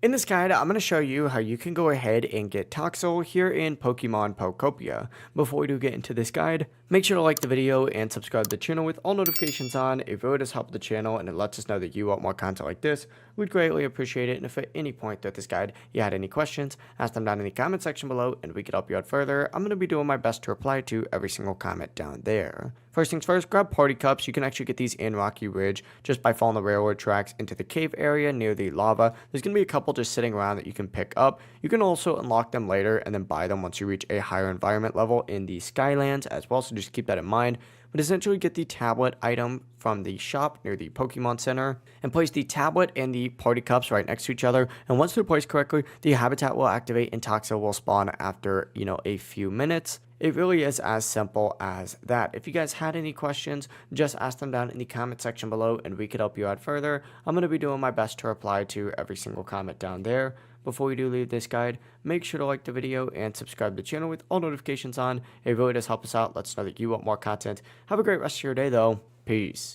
In this guide, I'm going to show you how you can go ahead and get Toxel here in Pokemon Pokopia. Before we do get into this guide, make sure to like the video and subscribe to the channel with all notifications on. It really does help the channel and it lets us know that you want more content like this. We'd greatly appreciate it, and if at any point throughout this guide you had any questions, ask them down in the comment section below and we could help you out further. I'm going to be doing my best to reply to every single comment down there. First things first, grab party cups. You can actually get these in Rocky Ridge just by following the railroad tracks into the cave area near the lava. There's going to be a couple just sitting around that you can pick up. You can also unlock them later and then buy them once you reach a higher environment level in the Skylands as well, so just keep that in mind. But essentially get the tablet item from the shop near the Pokemon Center and place the tablet and the party cups right next to each other. And once they're placed correctly, the habitat will activate and Toxel will spawn after, a few minutes. It really is as simple as that. If you guys had any questions, just ask them down in the comment section below and we could help you out further. I'm going to be doing my best to reply to every single comment down there. Before we do leave this guide, make sure to like the video and subscribe to the channel with all notifications on. It really does help us out. Let us know that you want more content. Have a great rest of your day though. Peace.